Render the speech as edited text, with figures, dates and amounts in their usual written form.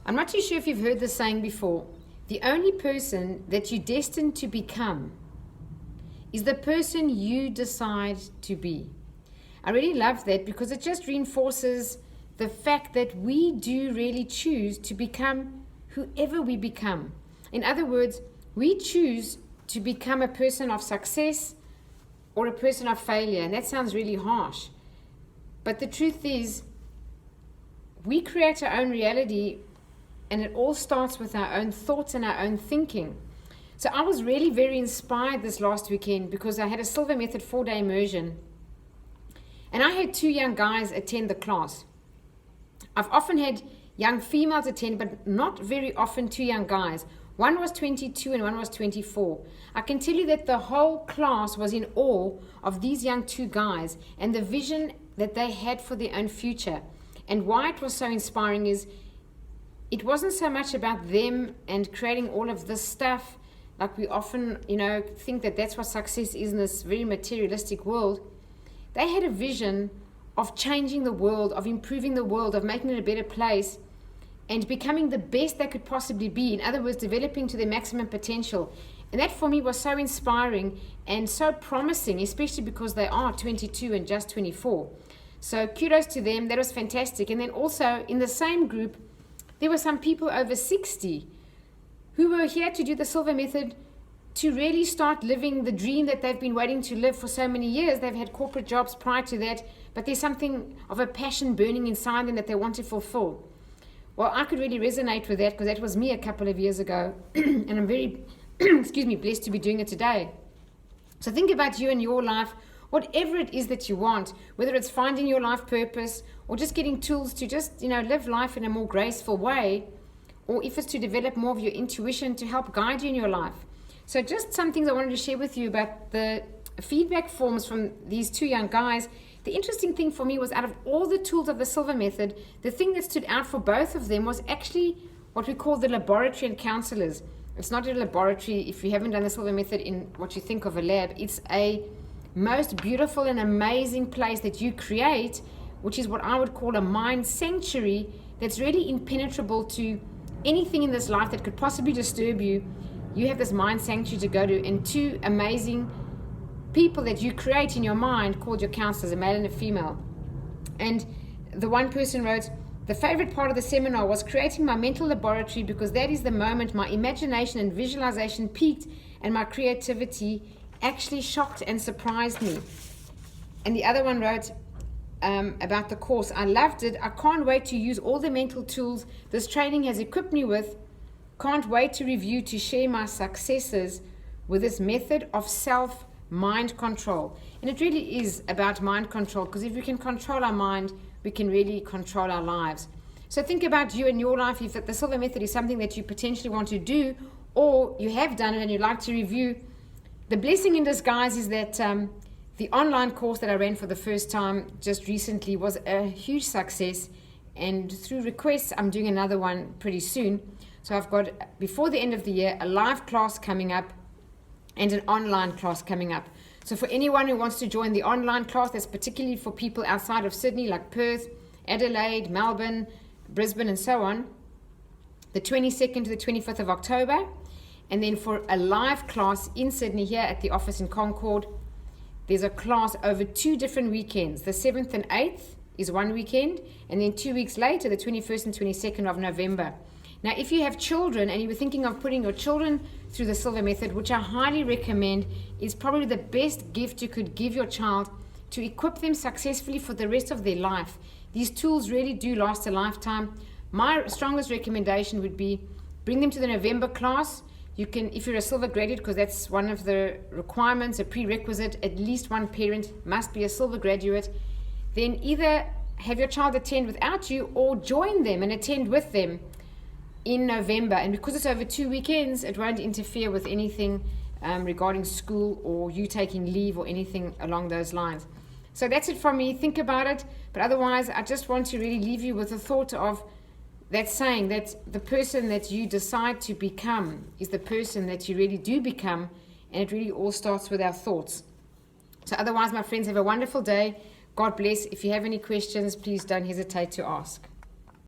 I'm not too sure if you've heard this saying before. The only person that you're destined to become is the person you decide to be. I really love that because it just reinforces the fact that we do really choose to become whoever we become. In other words, we choose to become a person of success or a person of failure. And that sounds really harsh. But the truth is, we create our own reality, and it all starts with our own thoughts and our own thinking. So I was really very inspired this last weekend because I had a Silva Method 4-day immersion. And I had 2 young guys attend the class. I've often had young females attend, but not very often 2 young guys. One was 22 and one was 24. I can tell you that the whole class was in awe of these young 2 guys and the vision that they had for their own future. And why it was so inspiring is it wasn't so much about them and creating all of this stuff like we often, think that that's what success is in this very materialistic world. They had a vision of changing the world, of improving the world, of making it a better place, and becoming the best they could possibly be. In other words, developing to their maximum potential. And that for me was so inspiring and so promising, especially because they are 22 and just 24. So kudos to them. That was fantastic. And then also in the same group, there were some people over 60 who were here to do the Silva Method to really start living the dream that they've been waiting to live for so many years. They've had corporate jobs prior to that, but there's something of a passion burning inside them that they want to fulfill. Well, I could really resonate with that because that was me a couple of years ago, and I'm very, blessed to be doing it today. So think about you and your life, whatever it is that you want, whether it's finding your life purpose or just getting tools to just, live life in a more graceful way, or if it's to develop more of your intuition to help guide you in your life. So just some things I wanted to share with you about the feedback forms from these 2 young guys. The interesting thing for me was out of all the tools of the Silva Method, the thing that stood out for both of them was actually what we call the laboratory and counselors. It's not a laboratory if you haven't done the Silva Method in what you think of a lab. It's a most beautiful and amazing place that you create, which is what I would call a mind sanctuary that's really impenetrable to anything in this life that could possibly disturb you. You have this mind sanctuary to go to, and 2 amazing people that you create in your mind called your counselors, a male and a female. And the one person wrote, the favorite part of the seminar was creating my mental laboratory because that is the moment my imagination and visualization peaked and my creativity actually shocked and surprised me. And the other one wrote about the course, I loved it. I can't wait to use all the mental tools this training has equipped me with. Can't wait to review, to share my successes with this method of mind control. And it really is about mind control, because if we can control our mind, we can really control our lives. So think about you and your life. If the Silva Method is something that you potentially want to do, or you have done it and you'd like to review, the blessing in disguise is that the online course that I ran for the first time just recently was a huge success, and through requests I'm doing another one pretty soon. So I've got, before the end of the year, a live class coming up and an online class coming up. So for anyone who wants to join the online class, that's particularly for people outside of Sydney, like Perth, Adelaide, Melbourne, Brisbane, and so on, the 22nd to the 25th of October. And then for a live class in Sydney here at the office in Concord, there's a class over 2 different weekends. The 7th and 8th is one weekend, and then 2 weeks later, the 21st and 22nd of November. Now, if you have children and you were thinking of putting your children through the Silva Method, which I highly recommend, is probably the best gift you could give your child to equip them successfully for the rest of their life. These tools really do last a lifetime. My strongest recommendation would be bring them to the November class. You can, if you're a Silva graduate, because that's one of the requirements, a prerequisite, at least one parent must be a Silva graduate, then either have your child attend without you or join them and attend with them in November. And because it's over 2 weekends, it won't interfere with anything regarding school or you taking leave or anything along those lines. So that's it from me. Think about it. But otherwise, I just want to really leave you with the thought of that saying that the person that you decide to become is the person that you really do become, and it really all starts with our thoughts. So otherwise, my friends, have a wonderful day. God bless. If you have any questions, please don't hesitate to ask.